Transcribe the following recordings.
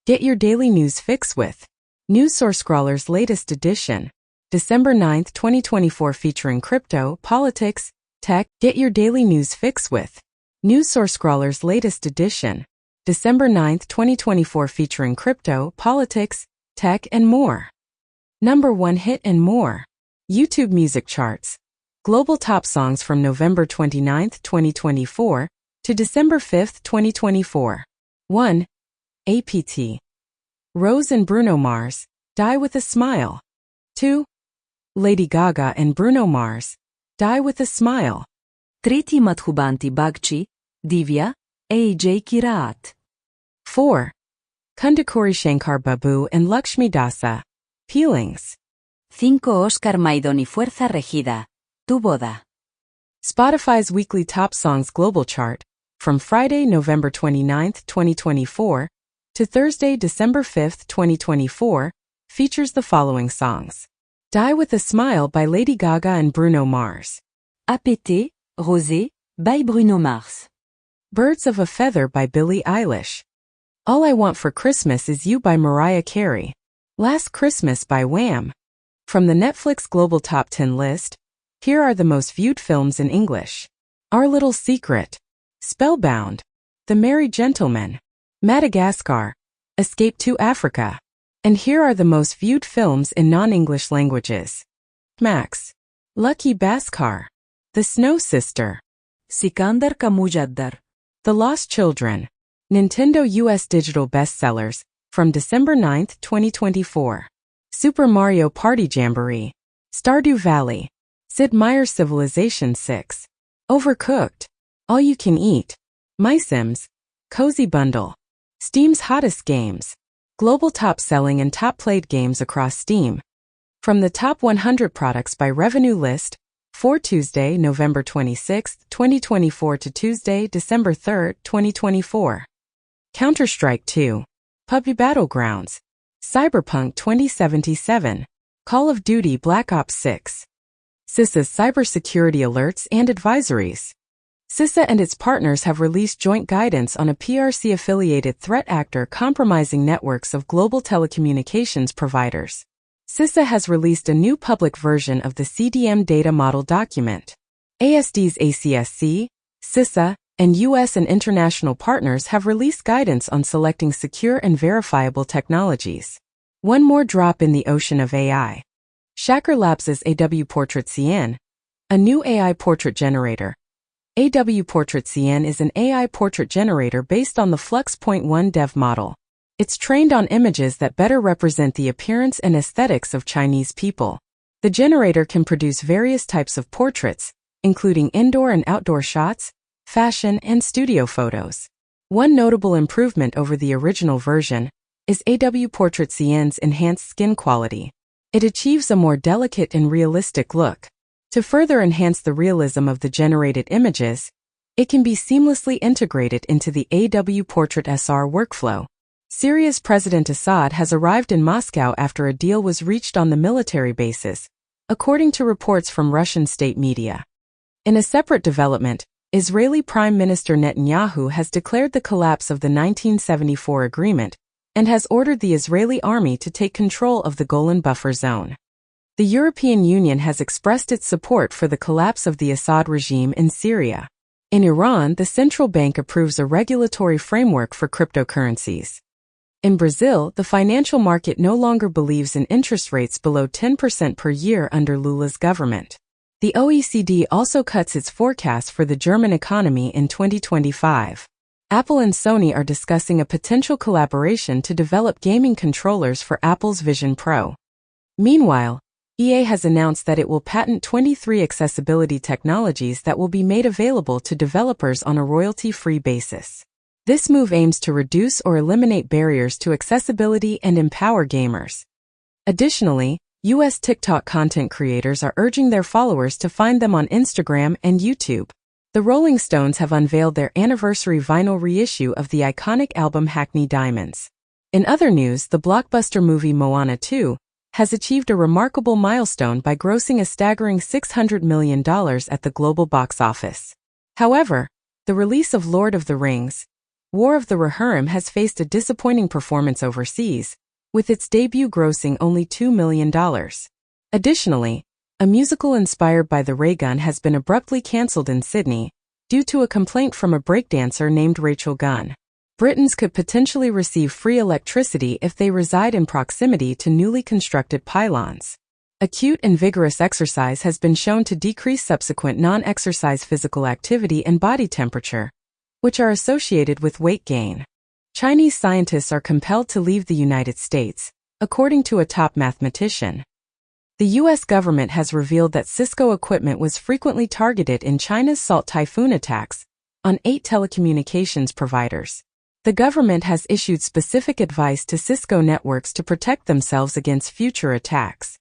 Get your daily news fix with News Source Scrawler's latest edition, December 9th, 2024, featuring crypto, politics, tech. Get your daily news fix with News Source Scrawler's latest edition, December 9th, 2024, featuring crypto, politics, tech, and more. Number 1 hit and more. YouTube Music Charts. Global top songs from November 29th, 2024 to December 5th, 2024. 1. APT. Rose and Bruno Mars, Die With a Smile. 2. Lady Gaga and Bruno Mars, Die With a Smile. 3. Madhubanti Bagchi, Divya, AJ Kiraat. 4. Kundakuri Shankar Babu and Lakshmi Dasa, Peelings. 5. Oscar Maidon y Fuerza Regida, Tu Boda. Spotify's weekly top songs global chart, from Friday, November 29th, 2024, to Thursday, December 5th, 2024, features the following songs. Die With a Smile by Lady Gaga and Bruno Mars. APT, Rosé, by Bruno Mars. Birds of a Feather by Billie Eilish. All I Want for Christmas Is You by Mariah Carey. Last Christmas by Wham. From the Netflix Global Top 10 list, here are the most viewed films in English. Our Little Secret, Spellbound, The Merry Gentleman, Madagascar, Escape to Africa. And here are the most viewed films in non-English languages. Max, Lucky Bhaskar, The Snow Sister, Sikandar Ka Mujaddar. The Lost Children. Nintendo US Digital Bestsellers, from December 9th, 2024. Super Mario Party Jamboree, Stardew Valley, Sid Meier's Civilization 6, Overcooked, All You Can Eat, My Sims, Cozy Bundle, Steam's Hottest Games, Global Top Selling and Top Played Games across Steam. From the Top 100 Products by Revenue list, for Tuesday, November 26th, 2024 to Tuesday, December 3rd, 2024. Counter-Strike 2, PUBG Battlegrounds, Cyberpunk 2077, Call of Duty Black Ops 6. CISA's cybersecurity alerts and advisories. CISA and its partners have released joint guidance on a PRC-affiliated threat actor compromising networks of global telecommunications providers. CISA has released a new public version of the CDM data model document. ASD's ACSC, CISA, and U.S. and international partners have released guidance on selecting secure and verifiable technologies. One more drop in the ocean of AI. Shaker Labs' AW Portrait CN, a new AI portrait generator. AW Portrait CN is an AI portrait generator based on the Flux.1 dev model. It's trained on images that better represent the appearance and aesthetics of Chinese people. The generator can produce various types of portraits, including indoor and outdoor shots, fashion, and studio photos. One notable improvement over the original version is AW Portrait CN's enhanced skin quality. It achieves a more delicate and realistic look. To further enhance the realism of the generated images, it can be seamlessly integrated into the AW Portrait SR workflow. Syria's President Assad has arrived in Moscow after a deal was reached on the military basis, according to reports from Russian state media. In a separate development, Israeli Prime Minister Netanyahu has declared the collapse of the 1974 agreement and has ordered the Israeli army to take control of the Golan Buffer Zone. The European Union has expressed its support for the collapse of the Assad regime in Syria. In Iran, the central bank approves a regulatory framework for cryptocurrencies. In Brazil, the financial market no longer believes in interest rates below 10% per year under Lula's government. The OECD also cuts its forecast for the German economy in 2025. Apple and Sony are discussing a potential collaboration to develop gaming controllers for Apple's Vision Pro. Meanwhile, EA has announced that it will patent 23 accessibility technologies that will be made available to developers on a royalty-free basis. This move aims to reduce or eliminate barriers to accessibility and empower gamers. Additionally, U.S. TikTok content creators are urging their followers to find them on Instagram and YouTube. The Rolling Stones have unveiled their anniversary vinyl reissue of the iconic album Hackney Diamonds. In other news, the blockbuster movie Moana 2 has achieved a remarkable milestone by grossing a staggering $600 million at the global box office. However, the release of Lord of the Rings War of the Rohirrim has faced a disappointing performance overseas, with its debut grossing only $2 million. Additionally, a musical inspired by the ray gun has been abruptly cancelled in Sydney, due to a complaint from a breakdancer named Rachel Gunn. Britons could potentially receive free electricity if they reside in proximity to newly constructed pylons. Acute and vigorous exercise has been shown to decrease subsequent non-exercise physical activity and body temperature, which are associated with weight gain. Chinese scientists are compelled to leave the United States, according to a top mathematician. The U.S. government has revealed that Cisco equipment was frequently targeted in China's Salt Typhoon attacks on 8 telecommunications providers. The government has issued specific advice to Cisco networks to protect themselves against future attacks.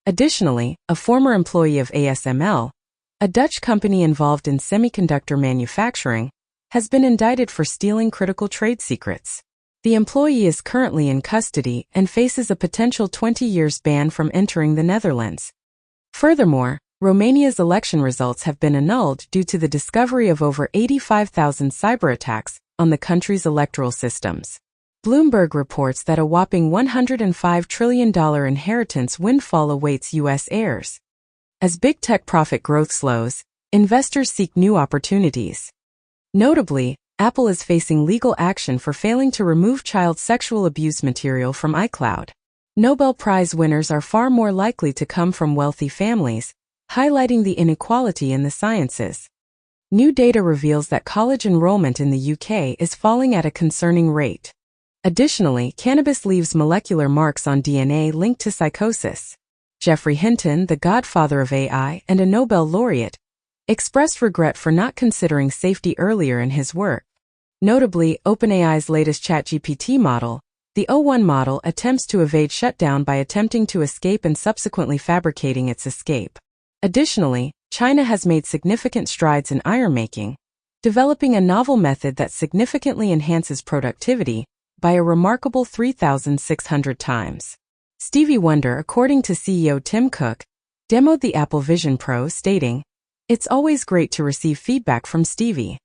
Additionally, a former employee of ASML, a Dutch company involved in semiconductor manufacturing, has been indicted for stealing critical trade secrets. The employee is currently in custody and faces a potential 20 years ban from entering the Netherlands. Furthermore, Romania's election results have been annulled due to the discovery of over 85,000 cyber attacks on the country's electoral systems. Bloomberg reports that a whopping $105 trillion inheritance windfall awaits U.S. heirs. As big tech profit growth slows, investors seek new opportunities. Notably, Apple is facing legal action for failing to remove child sexual abuse material from iCloud. Nobel Prize winners are far more likely to come from wealthy families, highlighting the inequality in the sciences. New data reveals that college enrollment in the UK is falling at a concerning rate. Additionally, cannabis leaves molecular marks on DNA linked to psychosis. Geoffrey Hinton, the godfather of AI and a Nobel laureate, expressed regret for not considering safety earlier in his work. Notably, OpenAI's latest ChatGPT model, the O1 model, attempts to evade shutdown by attempting to escape and subsequently fabricating its escape. Additionally, China has made significant strides in iron-making, developing a novel method that significantly enhances productivity by a remarkable 3,600 times. Stevie Wonder, according to CEO Tim Cook, demoed the Apple Vision Pro, stating, "It's always great to receive feedback from Stevie."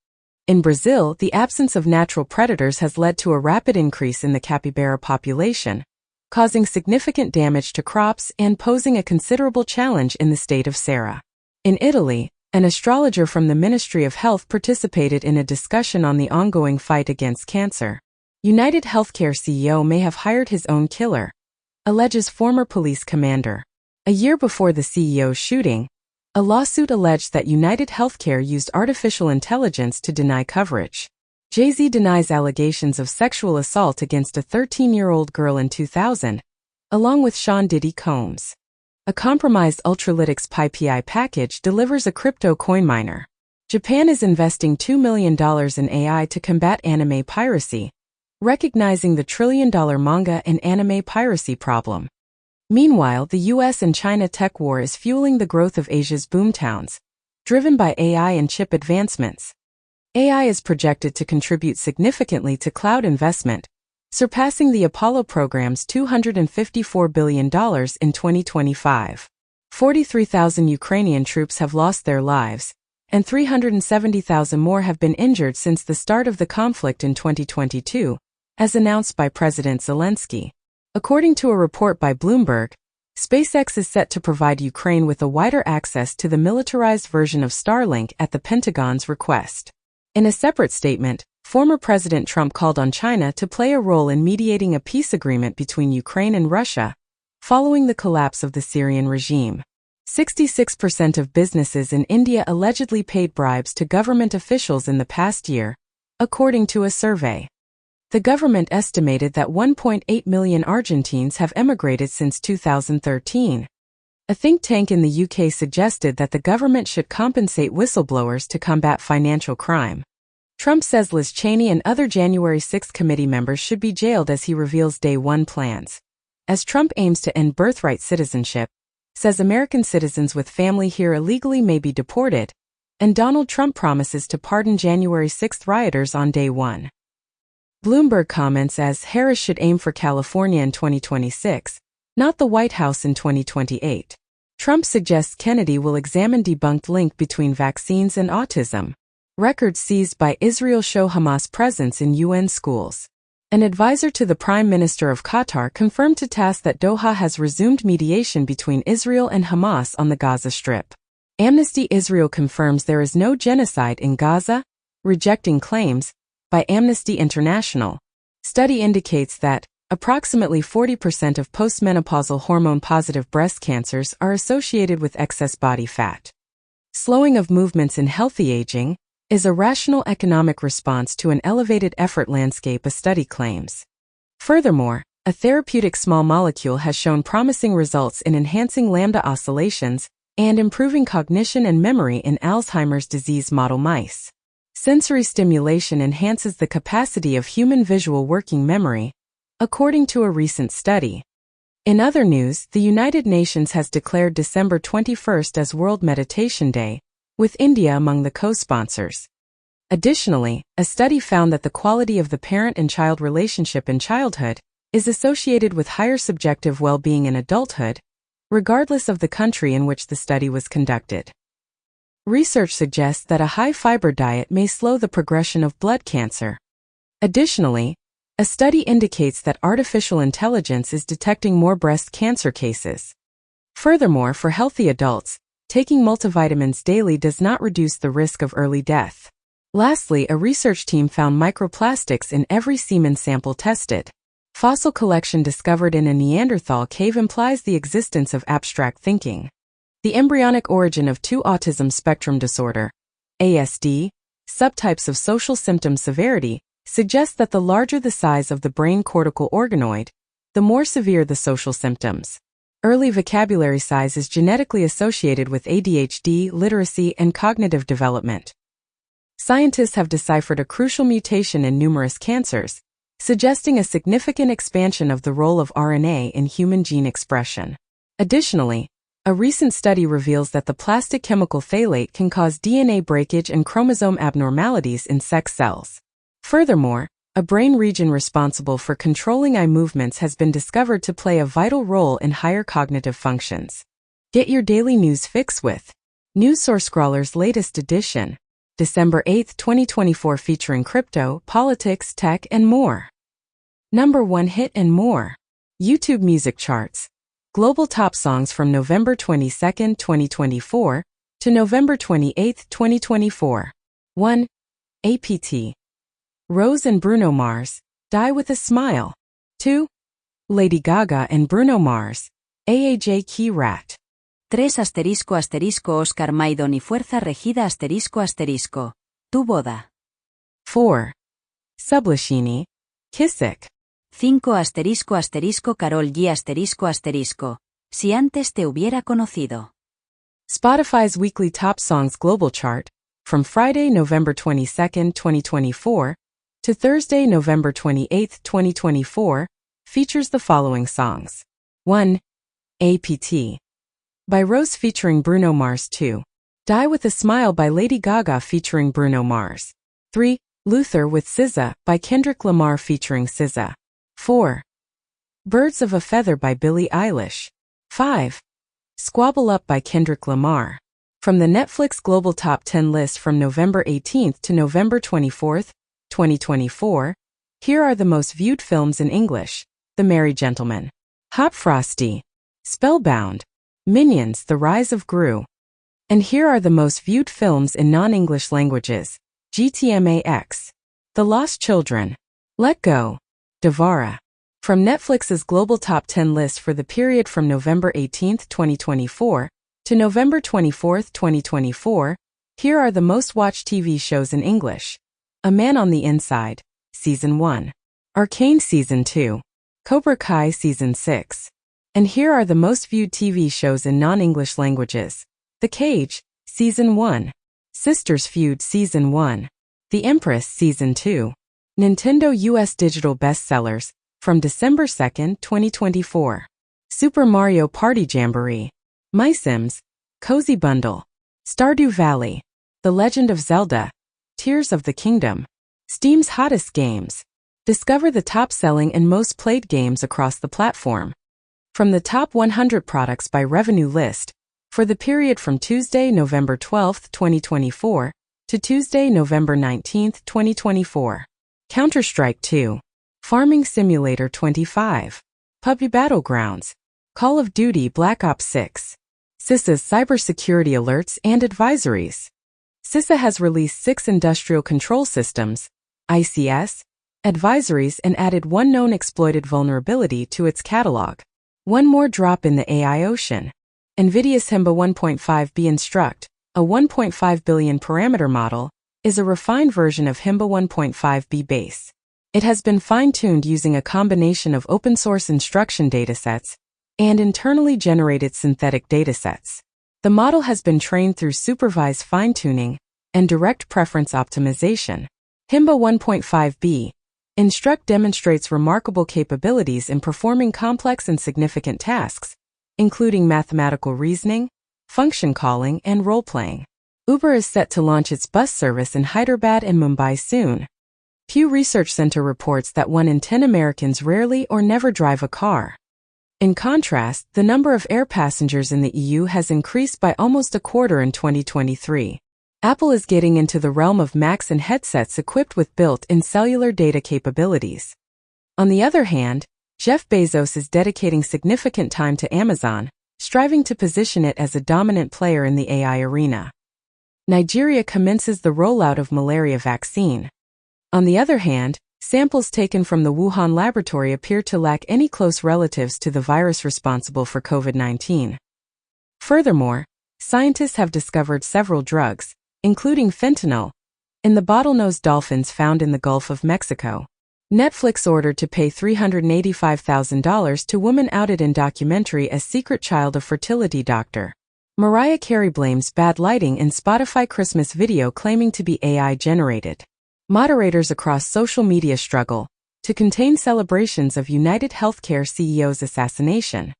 In Brazil, the absence of natural predators has led to a rapid increase in the capybara population, causing significant damage to crops and posing a considerable challenge in the state of Ceará. In Italy, an astrologer from the Ministry of Health participated in a discussion on the ongoing fight against cancer. United Healthcare CEO may have hired his own killer, alleges former police commander. A year before the CEO's shooting, a lawsuit alleged that United Healthcare used artificial intelligence to deny coverage. Jay-Z denies allegations of sexual assault against a 13-year-old girl in 2000, along with Sean Diddy Combs. A compromised Ultralytics PyPI package delivers a crypto coin miner. Japan is investing $2 million in AI to combat anime piracy, recognizing the trillion-dollar manga and anime piracy problem. Meanwhile, the US and China tech war is fueling the growth of Asia's boomtowns, driven by AI and chip advancements. AI is projected to contribute significantly to cloud investment, surpassing the Apollo program's $254 billion in 2025. 43,000 Ukrainian troops have lost their lives, and 370,000 more have been injured since the start of the conflict in 2022, as announced by President Zelensky. According to a report by Bloomberg, SpaceX is set to provide Ukraine with a wider access to the militarized version of Starlink at the Pentagon's request. In a separate statement, former President Trump called on China to play a role in mediating a peace agreement between Ukraine and Russia, following the collapse of the Syrian regime. 66% of businesses in India allegedly paid bribes to government officials in the past year, according to a survey. The government estimated that 1.8 million Argentines have emigrated since 2013. A think tank in the UK suggested that the government should compensate whistleblowers to combat financial crime. Trump says Liz Cheney and other January 6 committee members should be jailed as he reveals Day One plans. As Trump aims to end birthright citizenship, says American citizens with family here illegally may be deported, and Donald Trump promises to pardon January 6 rioters on Day One. Bloomberg comments as Harris should aim for California in 2026, not the White House in 2028. Trump suggests Kennedy will examine debunked link between vaccines and autism. Records seized by Israel show Hamas presence in UN schools. An advisor to the Prime Minister of Qatar confirmed to TASS that Doha has resumed mediation between Israel and Hamas on the Gaza Strip. Amnesty Israel confirms there is no genocide in Gaza, rejecting claims by Amnesty International. Study indicates that approximately 40% of postmenopausal hormone-positive breast cancers are associated with excess body fat. Slowing of movements in healthy aging is a rational economic response to an elevated effort landscape, a study claims. Furthermore, a therapeutic small molecule has shown promising results in enhancing lambda oscillations and improving cognition and memory in Alzheimer's disease model mice. Sensory stimulation enhances the capacity of human visual working memory, according to a recent study. In other news, the United Nations has declared December 21st as World Meditation Day, with India among the co-sponsors. Additionally, a study found that the quality of the parent and child relationship in childhood is associated with higher subjective well-being in adulthood, regardless of the country in which the study was conducted. Research suggests that a high-fiber diet may slow the progression of blood cancer. Additionally, a study indicates that artificial intelligence is detecting more breast cancer cases. Furthermore, for healthy adults, taking multivitamins daily does not reduce the risk of early death. Lastly, a research team found microplastics in every semen sample tested. Fossil collection discovered in a Neanderthal cave implies the existence of abstract thinking. The embryonic origin of 2 autism spectrum disorder, ASD, subtypes of social symptom severity, suggests that the larger the size of the brain cortical organoid, the more severe the social symptoms. Early vocabulary size is genetically associated with ADHD, literacy, and cognitive development. Scientists have deciphered a crucial mutation in numerous cancers, suggesting a significant expansion of the role of RNA in human gene expression. Additionally, a recent study reveals that the plastic chemical phthalate can cause DNA breakage and chromosome abnormalities in sex cells. Furthermore, a brain region responsible for controlling eye movements has been discovered to play a vital role in higher cognitive functions. Get your daily news fix with NewsSourceScrawler's latest edition, December 8, 2024, featuring crypto, politics, tech, and more. Number 1 hit and more. YouTube music charts. Global top songs from November 22, 2024 to November 28, 2024. 1. APT. Rose and Bruno Mars, Die with a Smile. 2. Lady Gaga and Bruno Mars, AAJ Key Rat. 3 Oscar Maidon y Fuerza Regida Tu boda. 4. Sublashini, Kissick. 5 Karol G. Si antes te hubiera conocido. Spotify's weekly top songs global chart, from Friday, November 22, 2024, to Thursday, November 28, 2024, features the following songs. 1. APT. By Rose featuring Bruno Mars. 2. Die with a Smile by Lady Gaga featuring Bruno Mars. 3. Luther with SZA by Kendrick Lamar featuring SZA. 4. Birds of a Feather by Billie Eilish. 5. Squabble Up by Kendrick Lamar. From the Netflix Global Top 10 list from November 18 to November 24, 2024, here are the most viewed films in English: The Merry Gentleman, Hop Frosty, Spellbound, Minions: The Rise of Gru. And here are the most viewed films in non-English languages: GTMAX, The Lost Children, Let Go, Devara. From Netflix's Global Top 10 list for the period from November 18, 2024 to November 24, 2024, here are the most watched TV shows in English: A Man on the Inside, Season 1, Arcane Season 2, Cobra Kai Season 6. And here are the most viewed TV shows in non-English languages: The Cage, Season 1, Sisters Feud Season 1, The Empress Season 2. Nintendo US Digital Bestsellers, from December 2, 2024. Super Mario Party Jamboree, My Sims, Cozy Bundle, Stardew Valley, The Legend of Zelda, Tears of the Kingdom. Steam's hottest games. Discover the top-selling and most played games across the platform. From the top 100 products by revenue list, for the period from Tuesday, November 12, 2024, to Tuesday, November 19, 2024. Counter-Strike 2. Farming Simulator 25. PUBG Battlegrounds. Call of Duty Black Ops 6. CISA's cybersecurity alerts and advisories. CISA has released 6 industrial control systems, ICS, advisories and added one known exploited vulnerability to its catalog. One more drop in the AI ocean. NVIDIA's HIMBA 1.5B Instruct, a 1.5 billion parameter model, is a refined version of HIMBA 1.5B base. It has been fine-tuned using a combination of open-source instruction datasets and internally generated synthetic datasets. The model has been trained through supervised fine-tuning and direct preference optimization. HIMBA 1.5B Instruct demonstrates remarkable capabilities in performing complex and significant tasks, including mathematical reasoning, function calling, and role-playing. Uber is set to launch its bus service in Hyderabad and Mumbai soon. Pew Research Center reports that 1 in 10 Americans rarely or never drive a car. In contrast, the number of air passengers in the EU has increased by almost a quarter in 2023. Apple is getting into the realm of Macs and headsets equipped with built-in cellular data capabilities. On the other hand, Jeff Bezos is dedicating significant time to Amazon, striving to position it as a dominant player in the AI arena. Nigeria commences the rollout of malaria vaccine. On the other hand, samples taken from the Wuhan laboratory appear to lack any close relatives to the virus responsible for COVID-19. Furthermore, scientists have discovered several drugs, including fentanyl, in the bottlenose dolphins found in the Gulf of Mexico. Netflix ordered to pay $385,000 to woman outed in documentary as secret child of fertility doctor. Mariah Carey blames bad lighting in Spotify Christmas video claiming to be AI generated. Moderators across social media struggle to contain celebrations of United Healthcare CEO's assassination.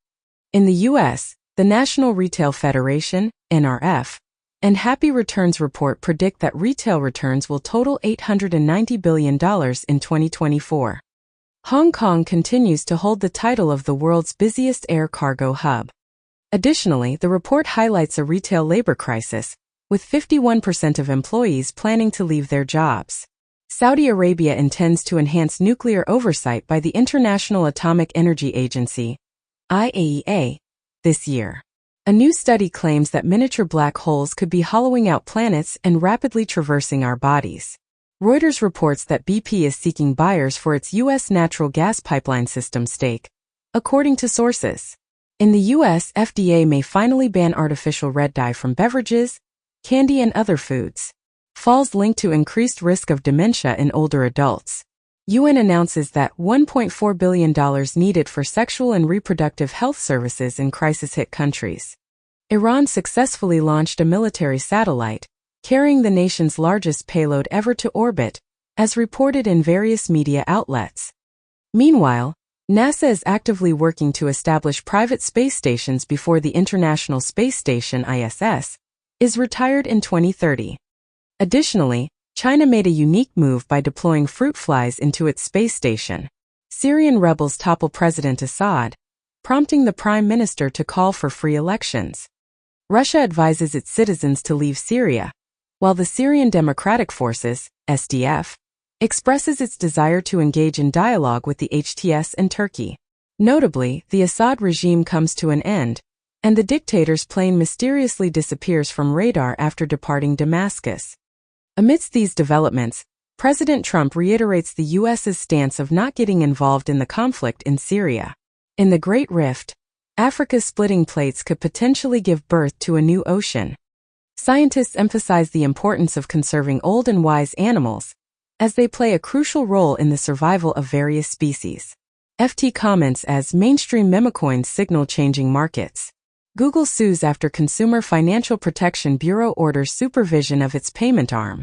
In the U.S., the National Retail Federation, NRF, and Happy Returns report predict that retail returns will total $890 billion in 2024. Hong Kong continues to hold the title of the world's busiest air cargo hub. Additionally, the report highlights a retail labor crisis, with 51% of employees planning to leave their jobs. Saudi Arabia intends to enhance nuclear oversight by the International Atomic Energy Agency, IAEA, this year. A new study claims that miniature black holes could be hollowing out planets and rapidly traversing our bodies. Reuters reports that BP is seeking buyers for its U.S. natural gas pipeline system stake, according to sources. In the U.S., FDA may finally ban artificial red dye from beverages, candy, and other foods. Falls linked to increased risk of dementia in older adults. UN announces that $1.4 billion needed for sexual and reproductive health services in crisis-hit countries. Iran successfully launched a military satellite, carrying the nation's largest payload ever to orbit, as reported in various media outlets. Meanwhile, NASA is actively working to establish private space stations before the International Space Station (ISS) is retired in 2030. Additionally, China made a unique move by deploying fruit flies into its space station. Syrian rebels topple President Assad, prompting the Prime Minister to call for free elections. Russia advises its citizens to leave Syria, while the Syrian Democratic Forces, SDF, expresses its desire to engage in dialogue with the HTS and Turkey. Notably, the Assad regime comes to an end, and the dictator's plane mysteriously disappears from radar after departing Damascus. Amidst these developments, President Trump reiterates the U.S.'s stance of not getting involved in the conflict in Syria. In the Great Rift, Africa's splitting plates could potentially give birth to a new ocean. Scientists emphasize the importance of conserving old and wise animals, as they play a crucial role in the survival of various species. FT comments as mainstream memecoins signal changing markets. Google sues after Consumer Financial Protection Bureau orders supervision of its payment arm.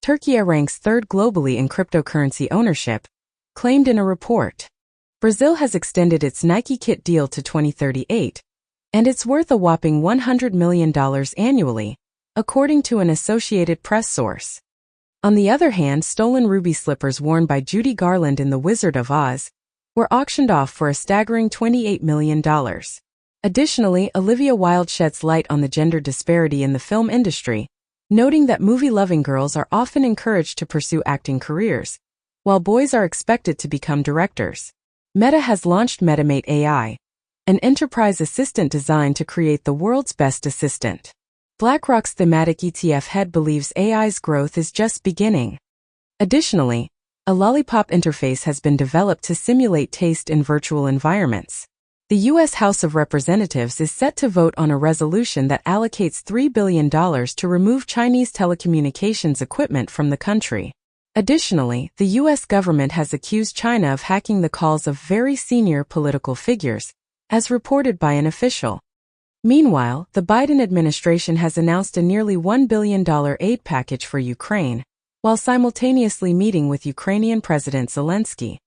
Turkey ranks third globally in cryptocurrency ownership, claimed in a report. Brazil has extended its Nike kit deal to 2038, and it's worth a whopping $100 million annually, according to an Associated Press source. On the other hand, stolen ruby slippers worn by Judy Garland in The Wizard of Oz were auctioned off for a staggering $28 million. Additionally, Olivia Wilde sheds light on the gender disparity in the film industry, noting that movie-loving girls are often encouraged to pursue acting careers, while boys are expected to become directors. Meta has launched MetaMate AI, an enterprise assistant designed to create the world's best assistant. BlackRock's thematic ETF head believes AI's growth is just beginning. Additionally, a lollipop interface has been developed to simulate taste in virtual environments. The U.S. House of Representatives is set to vote on a resolution that allocates $3 billion to remove Chinese telecommunications equipment from the country. Additionally, the U.S. government has accused China of hacking the calls of very senior political figures, as reported by an official. Meanwhile, the Biden administration has announced a nearly $1 billion aid package for Ukraine, while simultaneously meeting with Ukrainian President Zelensky.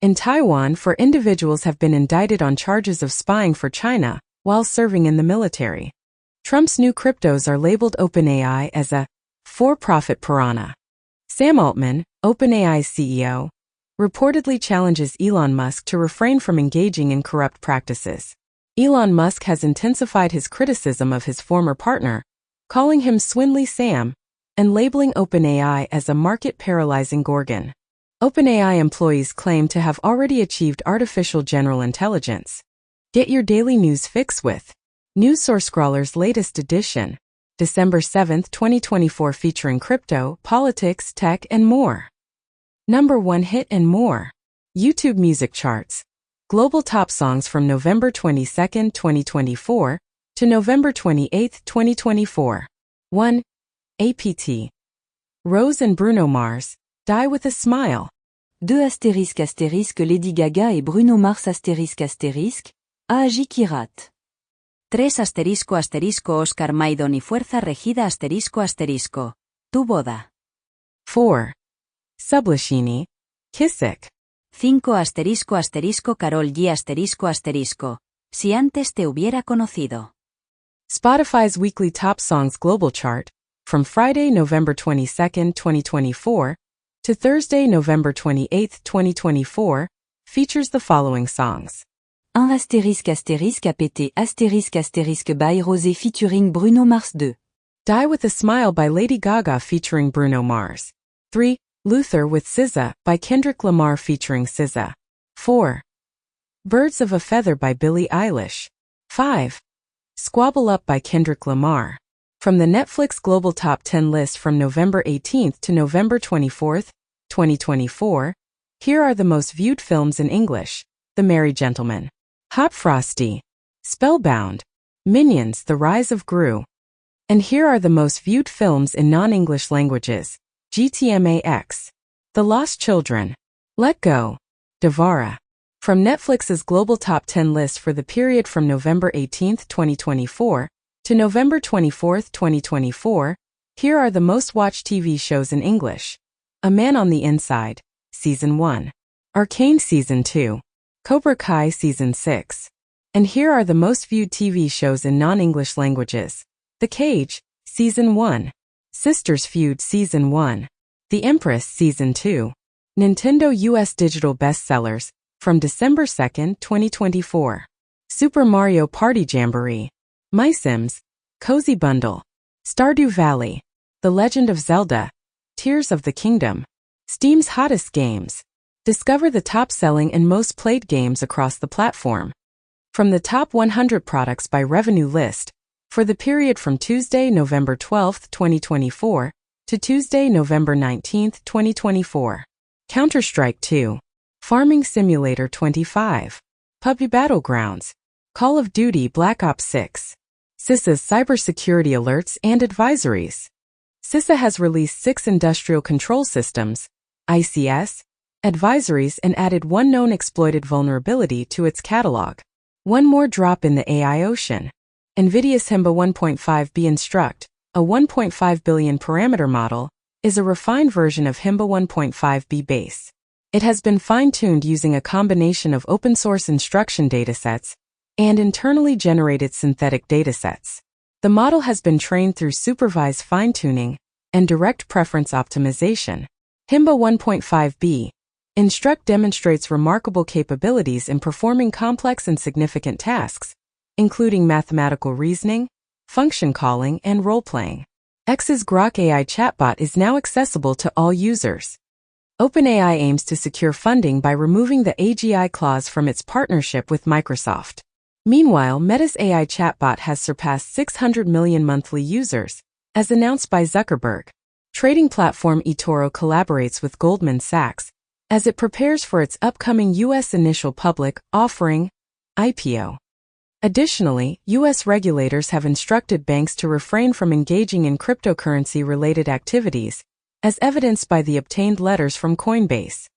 In Taiwan, 4 individuals have been indicted on charges of spying for China while serving in the military. Trump's new cryptos are labeled OpenAI as a for-profit piranha. Sam Altman, OpenAI's CEO, reportedly challenges Elon Musk to refrain from engaging in corrupt practices. Elon Musk has intensified his criticism of his former partner, calling him Swindly Sam, and labeling OpenAI as a market-paralyzing gorgon. OpenAI employees claim to have already achieved artificial general intelligence. Get your daily news fix with NewsSourceScrawler's latest edition, December 7, 2024, featuring crypto, politics, tech, and more. Number 1 hit and more. YouTube music charts. Global top songs from November 22, 2024 to November 28, 2024. 1. APT. Rose and Bruno Mars, Die with a Smile. 2 Lady Gaga et Bruno Mars AJ qui rate. 3 Oscar Maidon y Fuerza Regida Tu boda. 4. Sublashini, Kissick. 5 Karol G Si antes te hubiera conocido. Spotify's weekly top songs global chart, from Friday, November 22, 2024, to Thursday, November 28, 2024, features the following songs. 1 APT by Rosé featuring Bruno Mars 2. Die with a Smile by Lady Gaga featuring Bruno Mars. 3. Luther with SZA by Kendrick Lamar featuring SZA. 4. Birds of a Feather by Billie Eilish. 5. Squabble Up by Kendrick Lamar. From the Netflix Global Top 10 list from November 18 to November 24, 2024, here are the most viewed films in English: The Merry Gentleman, Hot Frosty, Spellbound, Minions: The Rise of Gru. And here are the most viewed films in non-English languages: GTMAX, The Lost Children, Let Go, Devara. From Netflix's Global Top 10 list for the period from November 18, 2024, to November 24, 2024, here are the most watched TV shows in English: A Man on the Inside, Season 1, Arcane Season 2, Cobra Kai Season 6. And here are the most viewed TV shows in non-English languages: The Cage, Season 1, Sisters Feud Season 1, The Empress Season 2. Nintendo US Digital Bestsellers, from December 2, 2024. Super Mario Party Jamboree, My Sims, Cozy Bundle, Stardew Valley, The Legend of Zelda, Tears of the Kingdom, Steam's hottest games. Discover the top-selling and most played games across the platform. From the top 100 products by revenue list, for the period from Tuesday, November 12, 2024, to Tuesday, November 19, 2024. Counter-Strike 2, Farming Simulator 25, PUBG Battlegrounds, Call of Duty Black Ops 6. CISA's cybersecurity alerts and advisories. CISA has released 6 industrial control systems, ICS, advisories and added 1 known exploited vulnerability to its catalog. One more drop in the AI ocean. NVIDIA's HIMBA 1.5B Instruct, a 1.5 billion parameter model, is a refined version of HIMBA 1.5B base. It has been fine-tuned using a combination of open-source instruction datasets and internally generated synthetic datasets. The model has been trained through supervised fine-tuning and direct preference optimization. HIMBA 1.5B Instruct demonstrates remarkable capabilities in performing complex and significant tasks, including mathematical reasoning, function calling, and role-playing. X's Grok AI chatbot is now accessible to all users. OpenAI aims to secure funding by removing the AGI clause from its partnership with Microsoft. Meanwhile, Meta's AI chatbot has surpassed 600 million monthly users, as announced by Zuckerberg. Trading platform eToro collaborates with Goldman Sachs as it prepares for its upcoming U.S. initial public offering, IPO. Additionally, U.S. regulators have instructed banks to refrain from engaging in cryptocurrency-related activities, as evidenced by the obtained letters from Coinbase.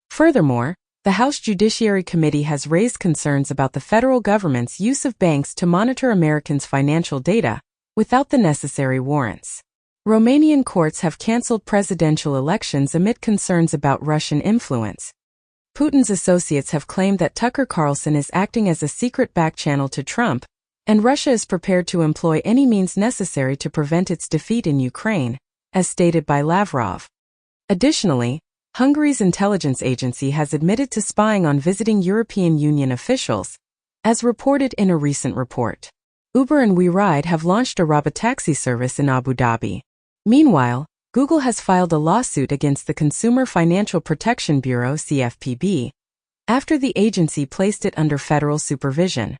Furthermore, the House Judiciary Committee has raised concerns about the federal government's use of banks to monitor Americans' financial data without the necessary warrants. Romanian courts have cancelled presidential elections amid concerns about Russian influence. Putin's associates have claimed that Tucker Carlson is acting as a secret backchannel to Trump, and Russia is prepared to employ any means necessary to prevent its defeat in Ukraine, as stated by Lavrov. Additionally, Hungary's intelligence agency has admitted to spying on visiting European Union officials, as reported in a recent report. Uber and WeRide have launched a robotaxi service in Abu Dhabi. Meanwhile, Google has filed a lawsuit against the Consumer Financial Protection Bureau (CFPB) after the agency placed it under federal supervision.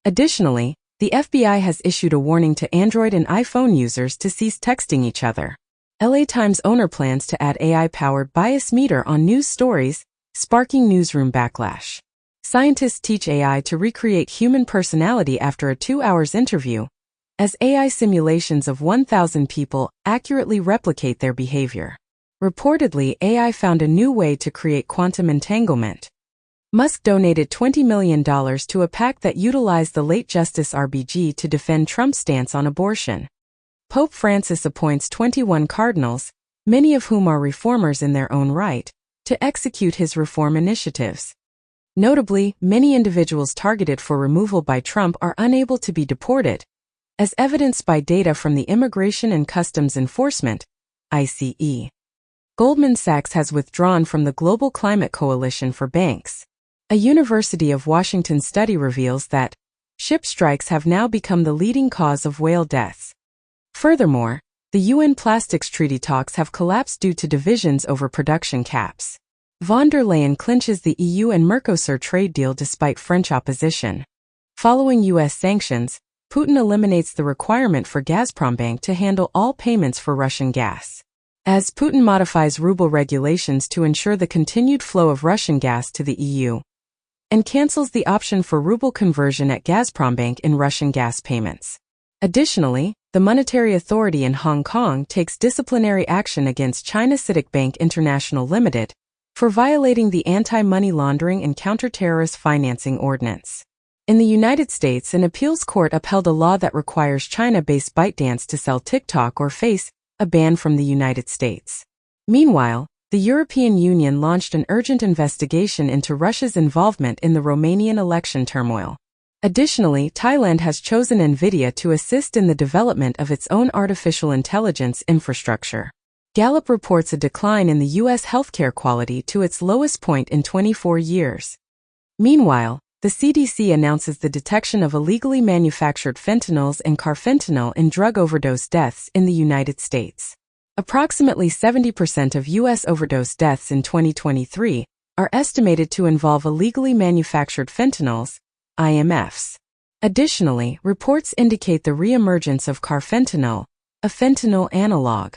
Additionally, the FBI has issued a warning to Android and iPhone users to cease texting each other. LA Times owner plans to add AI-powered bias meter on news stories, sparking newsroom backlash. Scientists teach AI to recreate human personality after a 2-hour interview, as AI simulations of 1,000 people accurately replicate their behavior. Reportedly, AI found a new way to create quantum entanglement. Musk donated $20 million to a PAC that utilized the late Justice RBG to defend Trump's stance on abortion. Pope Francis appoints 21 cardinals, many of whom are reformers in their own right, to execute his reform initiatives. Notably, many individuals targeted for removal by Trump are unable to be deported, as evidenced by data from the Immigration and Customs Enforcement, ICE. Goldman Sachs has withdrawn from the Global Climate Coalition for Banks. A University of Washington study reveals that ship strikes have now become the leading cause of whale deaths. Furthermore, the UN Plastics Treaty talks have collapsed due to divisions over production caps. Von der Leyen clinches the EU and Mercosur trade deal despite French opposition. Following U.S. sanctions, Putin eliminates the requirement for Gazprombank to handle all payments for Russian gas. As Putin modifies ruble regulations to ensure the continued flow of Russian gas to the EU, and cancels the option for ruble conversion at Gazprombank in Russian gas payments. Additionally, the Monetary Authority in Hong Kong takes disciplinary action against China CITIC Bank International Limited for violating the Anti-Money Laundering and Counter-Terrorist Financing Ordinance. In the United States, an appeals court upheld a law that requires China-based ByteDance to sell TikTok or Face, a ban from the United States. Meanwhile, the European Union launched an urgent investigation into Russia's involvement in the Romanian election turmoil. Additionally, Thailand has chosen NVIDIA to assist in the development of its own artificial intelligence infrastructure. Gallup reports a decline in the U.S. healthcare quality to its lowest point in 24 years. Meanwhile, the CDC announces the detection of illegally manufactured fentanyls and carfentanil in drug overdose deaths in the United States. Approximately 70% of U.S. overdose deaths in 2023 are estimated to involve illegally manufactured fentanyls, IMFs. Additionally, reports indicate the re-emergence of carfentanil, a fentanyl analog.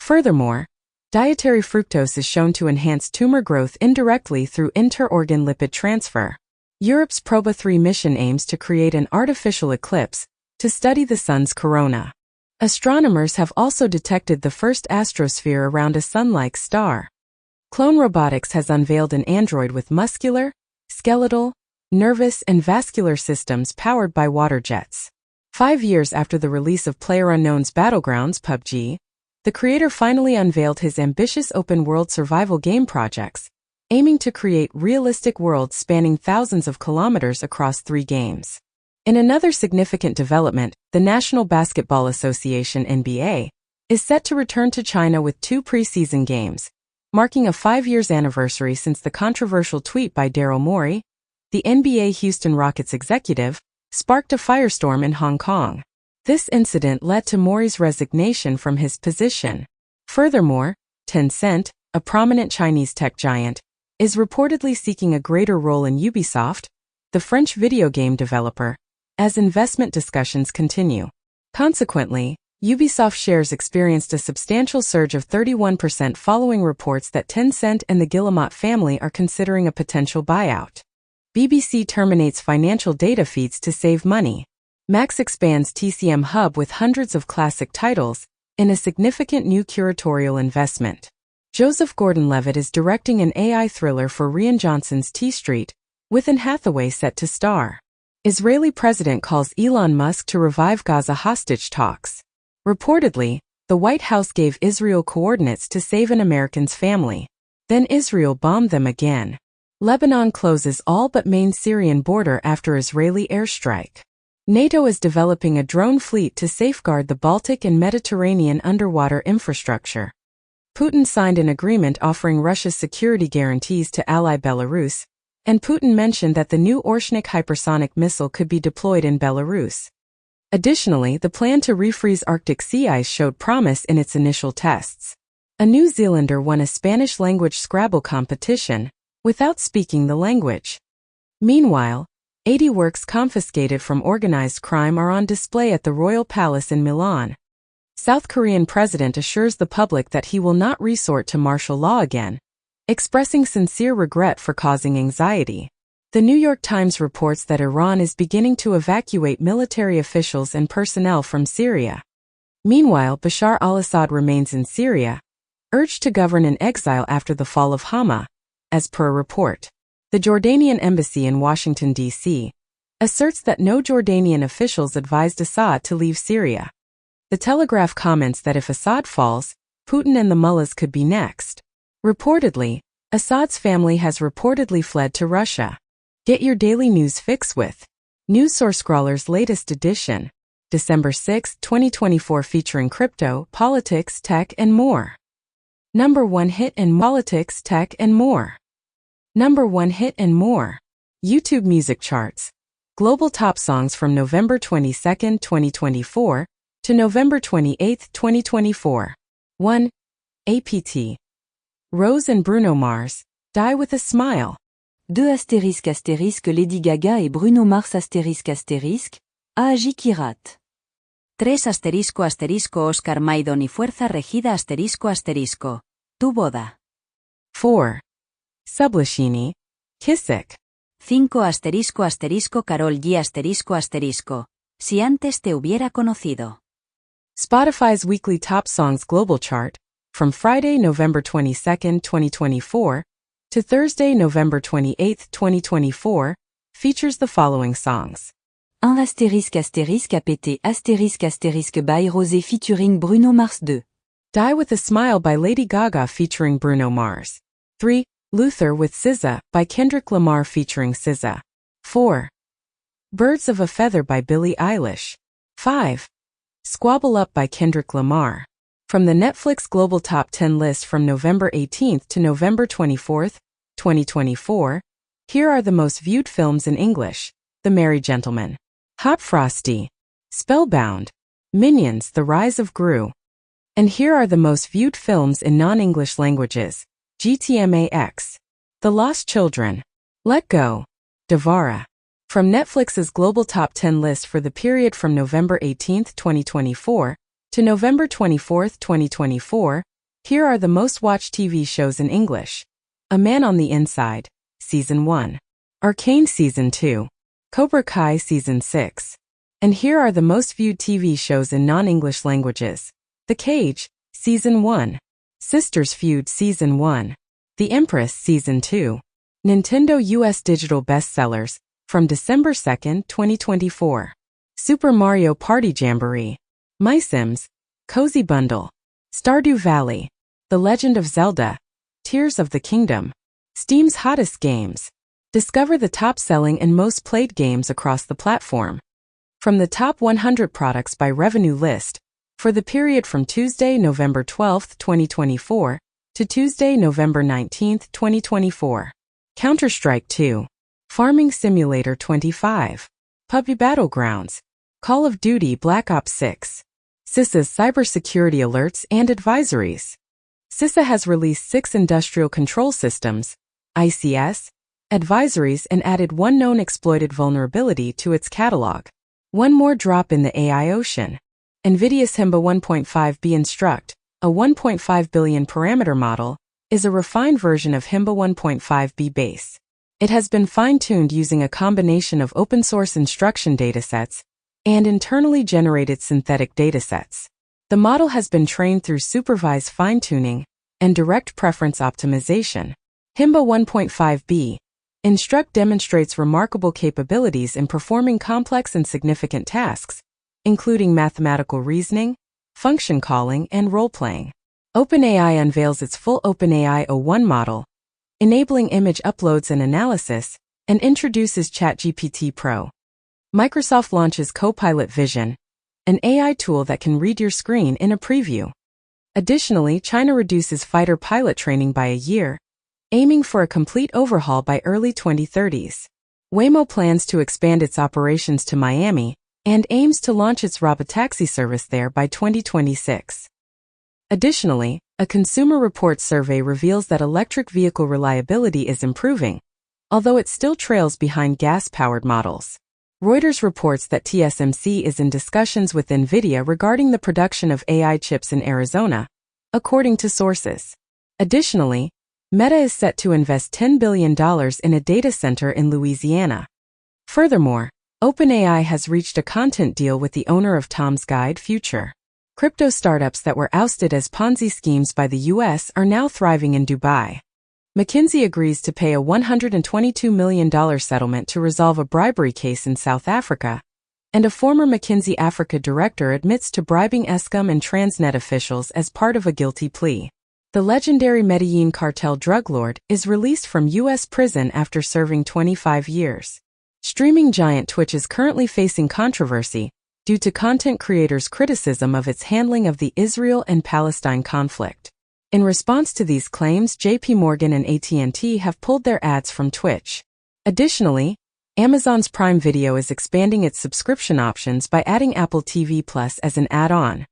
Furthermore, dietary fructose is shown to enhance tumor growth indirectly through inter-organ lipid transfer. Europe's Proba 3 mission aims to create an artificial eclipse to study the sun's corona. Astronomers have also detected the first astrosphere around a sun-like star. Clone Robotics has unveiled an android with muscular, skeletal, nervous, and vascular systems powered by water jets. 5 years after the release of PlayerUnknown's Battlegrounds (PUBG), the creator finally unveiled his ambitious open-world survival game projects, aiming to create realistic worlds spanning thousands of kilometers across 3 games. In another significant development, the National Basketball Association (NBA) is set to return to China with 2 preseason games, marking a 5-year anniversary since the controversial tweet by Daryl Morey, the NBA Houston Rockets executive, sparked a firestorm in Hong Kong. This incident led to Mori's resignation from his position. Furthermore, Tencent, a prominent Chinese tech giant, is reportedly seeking a greater role in Ubisoft, the French video game developer, as investment discussions continue. Consequently, Ubisoft shares experienced a substantial surge of 31% following reports that Tencent and the Guillemot family are considering a potential buyout. BBC terminates financial data feeds to save money. Max expands TCM Hub with hundreds of classic titles, in a significant new curatorial investment. Joseph Gordon-Levitt is directing an AI thriller for Rian Johnson's T Street, with Anne Hathaway set to star. Israeli president calls Elon Musk to revive Gaza hostage talks. Reportedly, the White House gave Israel coordinates to save an American's family. Then Israel bombed them again. Lebanon closes all but main Syrian border after Israeli airstrike. NATO is developing a drone fleet to safeguard the Baltic and Mediterranean underwater infrastructure. Putin signed an agreement offering Russia's security guarantees to ally Belarus, and Putin mentioned that the new Orshnik hypersonic missile could be deployed in Belarus. Additionally, the plan to refreeze Arctic sea ice showed promise in its initial tests. A New Zealander won a Spanish-language Scrabble competition, without speaking the language. Meanwhile, 80 works confiscated from organized crime are on display at the Royal Palace in Milan. South Korean president assures the public that he will not resort to martial law again, expressing sincere regret for causing anxiety. The New York Times reports that Iran is beginning to evacuate military officials and personnel from Syria. Meanwhile, Bashar al-Assad remains in Syria, urged to govern in exile after the fall of Hama, as per a report. The Jordanian embassy in Washington, D.C., asserts that no Jordanian officials advised Assad to leave Syria. The Telegraph comments that if Assad falls, Putin and the mullahs could be next. Reportedly, Assad's family has reportedly fled to Russia. Get your daily news fix with NewsSourceScrawler's latest edition, December 6, 2024, featuring crypto, politics, tech, and more. Number 1 hit in politics, tech, and more. Number 1 hit and more. YouTube music charts. Global top songs from November 22, 2024 to November 28, 2024. 1. APT. Rose and Bruno Mars, Die with a Smile. 2 Lady Gaga et Bruno Mars AJ qui rate. 3 Oscar Maidon y Fuerza Regida Tu boda. 4. Sublashini, Kissick. 5 Karol G Si antes te hubiera conocido. Spotify's weekly top songs global chart, from Friday, November 22, 2024, to Thursday, November 28, 2024, features the following songs. 1 APT by Rosé featuring Bruno Mars 2. Die with a Smile by Lady Gaga featuring Bruno Mars. 3. Luther with SZA by Kendrick Lamar featuring SZA. 4. Birds of a Feather by Billie Eilish. 5. Squabble Up by Kendrick Lamar. From the Netflix Global Top 10 list from November 18 to November 24, 2024, here are the most viewed films in English: The Merry Gentleman, Hot Frosty, Spellbound, Minions: The Rise of Gru. And here are the most viewed films in non-English languages: GTMAX, The Lost Children, Let Go, Devara. From Netflix's Global Top 10 list for the period from November 18, 2024, to November 24, 2024, here are the most watched TV shows in English: A Man on the Inside, Season 1, Arcane Season 2, Cobra Kai Season 6. And here are the most viewed TV shows in non-English languages: The Cage, Season 1, Sisters Feud Season 1, The Empress Season 2. Nintendo US Digital Bestsellers, from December 2, 2024. Super Mario Party Jamboree, My Sims, Cozy Bundle, Stardew Valley, The Legend of Zelda, Tears of the Kingdom. Steam's hottest games. Discover the top-selling and most played games across the platform. From the top 100 products by revenue list, for the period from Tuesday, November 12, 2024, to Tuesday, November 19, 2024. Counter-Strike 2, Farming Simulator 25, PUBG Battlegrounds, Call of Duty Black Ops 6. CISA's cybersecurity alerts and advisories. CISA has released 6 industrial control systems, ICS, advisories and added one known exploited vulnerability to its catalog. One more drop in the AI ocean. NVIDIA's HIMBA 1.5B Instruct, a 1.5 billion parameter model, is a refined version of HIMBA 1.5B base. It has been fine-tuned using a combination of open-source instruction datasets and internally generated synthetic datasets. The model has been trained through supervised fine-tuning and direct preference optimization. HIMBA 1.5B Instruct demonstrates remarkable capabilities in performing complex and significant tasks, including mathematical reasoning, function calling, and role-playing. OpenAI unveils its full OpenAI o1 model, enabling image uploads and analysis, and introduces ChatGPT Pro. Microsoft launches Copilot Vision, an AI tool that can read your screen in a preview. Additionally, China reduces fighter pilot training by a year, aiming for a complete overhaul by early 2030s. Waymo plans to expand its operations to Miami and aims to launch its robotaxi service there by 2026. Additionally, a Consumer Reports survey reveals that electric vehicle reliability is improving, although it still trails behind gas-powered models. Reuters reports that TSMC is in discussions with NVIDIA regarding the production of AI chips in Arizona, according to sources. Additionally, Meta is set to invest $10 billion in a data center in Louisiana. Furthermore, OpenAI has reached a content deal with the owner of Tom's Guide Future. Crypto startups that were ousted as Ponzi schemes by the U.S. are now thriving in Dubai. McKinsey agrees to pay a $122 million settlement to resolve a bribery case in South Africa, and a former McKinsey Africa director admits to bribing Eskom and Transnet officials as part of a guilty plea. The legendary Medellin cartel drug lord is released from U.S. prison after serving 25 years. Streaming giant Twitch is currently facing controversy due to content creators' criticism of its handling of the Israel and Palestine conflict. In response to these claims, JP Morgan and AT&T have pulled their ads from Twitch. Additionally, Amazon's Prime Video is expanding its subscription options by adding Apple TV Plus as an add-on.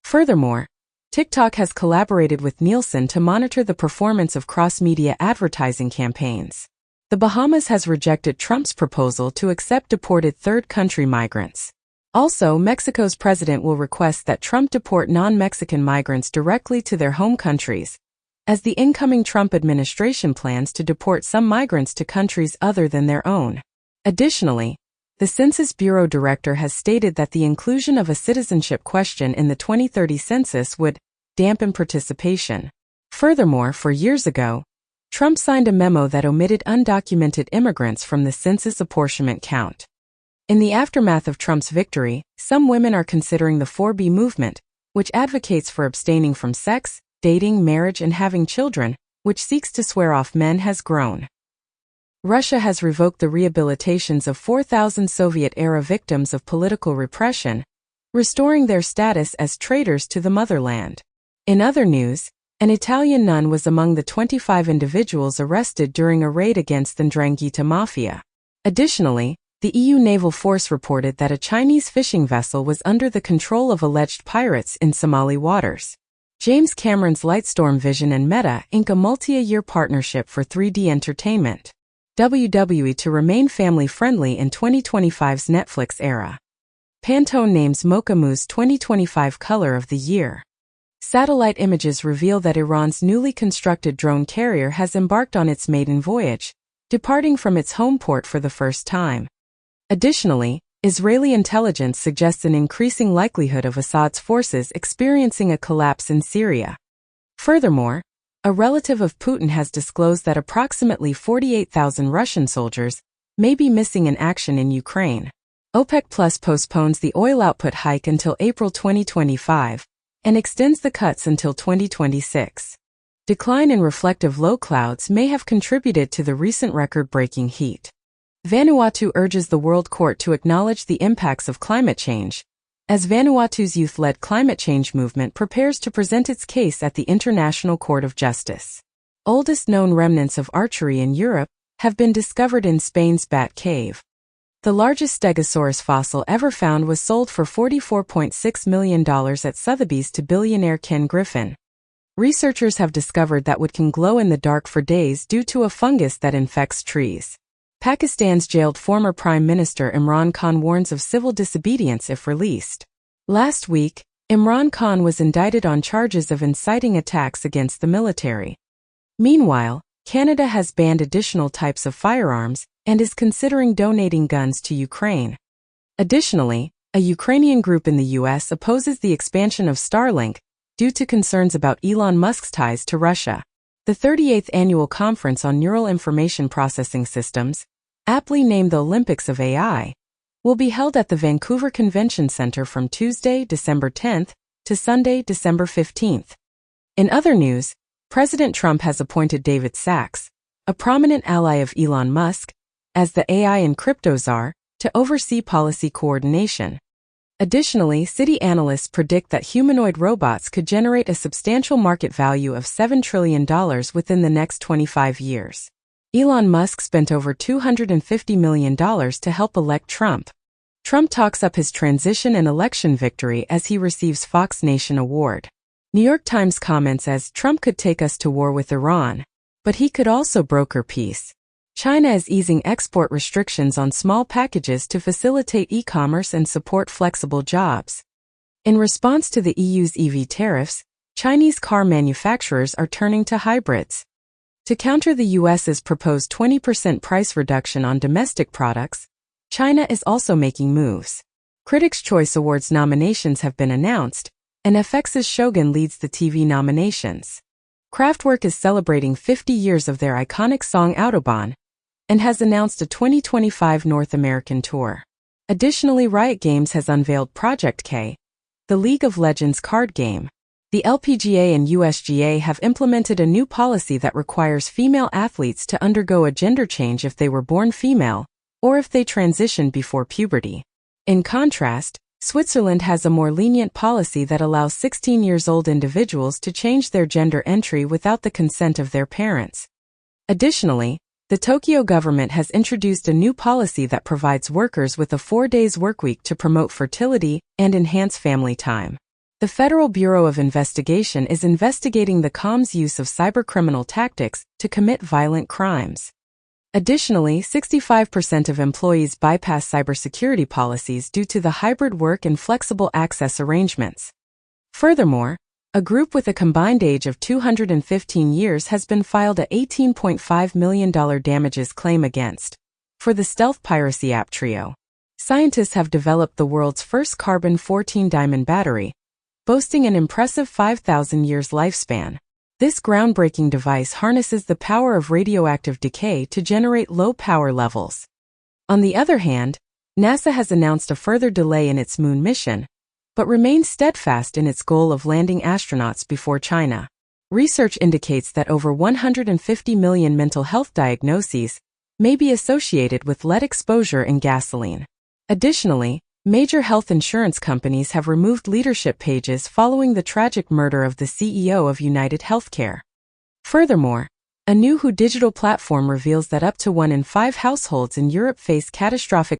Furthermore, TikTok has collaborated with Nielsen to monitor the performance of cross-media advertising campaigns. The Bahamas has rejected Trump's proposal to accept deported third-country migrants. Also, Mexico's president will request that Trump deport non-Mexican migrants directly to their home countries, as the incoming Trump administration plans to deport some migrants to countries other than their own. Additionally, the Census Bureau director has stated that the inclusion of a citizenship question in the 2030 census would dampen participation. Furthermore, 4 years ago, Trump signed a memo that omitted undocumented immigrants from the census apportionment count. In the aftermath of Trump's victory, some women are considering the 4B movement, which advocates for abstaining from sex, dating, marriage, and having children, which seeks to swear off men, has grown. Russia has revoked the rehabilitations of 4,000 Soviet-era victims of political repression, restoring their status as traitors to the motherland. In other news, an Italian nun was among the 25 individuals arrested during a raid against the 'Ndrangheta mafia. Additionally, the EU Naval Force reported that a Chinese fishing vessel was under the control of alleged pirates in Somali waters. James Cameron's Lightstorm Vision and Meta ink a multi-year partnership for 3D entertainment. WWE to remain family-friendly in 2025's Netflix era. Pantone names Mocha Mousse 2025 Color of the Year. Satellite images reveal that Iran's newly constructed drone carrier has embarked on its maiden voyage, departing from its home port for the first time. Additionally, Israeli intelligence suggests an increasing likelihood of Assad's forces experiencing a collapse in Syria. Furthermore, a relative of Putin has disclosed that approximately 48,000 Russian soldiers may be missing in action in Ukraine. OPEC Plus postpones the oil output hike until April 2025 and extends the cuts until 2026. Decline in reflective low clouds may have contributed to the recent record-breaking heat. Vanuatu urges the World Court to acknowledge the impacts of climate change, as Vanuatu's youth-led climate change movement prepares to present its case at the International Court of Justice. Oldest known remnants of archery in Europe have been discovered in Spain's Bat Cave. The largest Stegosaurus fossil ever found was sold for $44.6 million at Sotheby's to billionaire Ken Griffin. Researchers have discovered that wood can glow in the dark for days due to a fungus that infects trees. Pakistan's jailed former Prime Minister Imran Khan warns of civil disobedience if released. Last week, Imran Khan was indicted on charges of inciting attacks against the military. Meanwhile, Canada has banned additional types of firearms and is considering donating guns to Ukraine. Additionally, a Ukrainian group in the U.S. opposes the expansion of Starlink due to concerns about Elon Musk's ties to Russia. The 38th Annual Conference on Neural Information Processing Systems, aptly named the Olympics of AI, will be held at the Vancouver Convention Centre from Tuesday, December 10th to Sunday, December 15th. In other news, President Trump has appointed David Sachs, a prominent ally of Elon Musk, as the AI and crypto czar, to oversee policy coordination. Additionally, Citi analysts predict that humanoid robots could generate a substantial market value of $7 trillion within the next 25 years. Elon Musk spent over $250 million to help elect Trump. Trump talks up his transition and election victory as he receives Fox Nation Award. New York Times comments as Trump could take us to war with Iran, but he could also broker peace. China is easing export restrictions on small packages to facilitate e-commerce and support flexible jobs. In response to the EU's EV tariffs, Chinese car manufacturers are turning to hybrids. To counter the US's proposed 20% price reduction on domestic products, China is also making moves. Critics' Choice Awards nominations have been announced, and FX's Shogun leads the TV nominations. Kraftwerk is celebrating 50 years of their iconic song Autobahn, and has announced a 2025 North American tour. Additionally, Riot Games has unveiled Project K, the League of Legends card game. The LPGA and USGA have implemented a new policy that requires female athletes to undergo a gender change if they were born female, or if they transitioned before puberty. In contrast, Switzerland has a more lenient policy that allows 16-year-old individuals to change their gender entry without the consent of their parents. Additionally, the Tokyo government has introduced a new policy that provides workers with a 4-day workweek to promote fertility and enhance family time. The Federal Bureau of Investigation is investigating the COM's use of cybercriminal tactics to commit violent crimes. Additionally, 65% of employees bypass cybersecurity policies due to the hybrid work and flexible access arrangements. Furthermore, a group with a combined age of 215 years has been filed a $18.5 million damages claim against for the stealth piracy app Trio. Scientists have developed the world's first carbon-14 diamond battery, boasting an impressive 5,000 years lifespan. This groundbreaking device harnesses the power of radioactive decay to generate low power levels. On the other hand, NASA has announced a further delay in its moon mission, but remains steadfast in its goal of landing astronauts before China. Research indicates that over 150 million mental health diagnoses may be associated with lead exposure in gasoline. Additionally, major health insurance companies have removed leadership pages following the tragic murder of the CEO of United Healthcare. Furthermore, a new WHO digital platform reveals that up to 1 in 5 households in Europe face catastrophic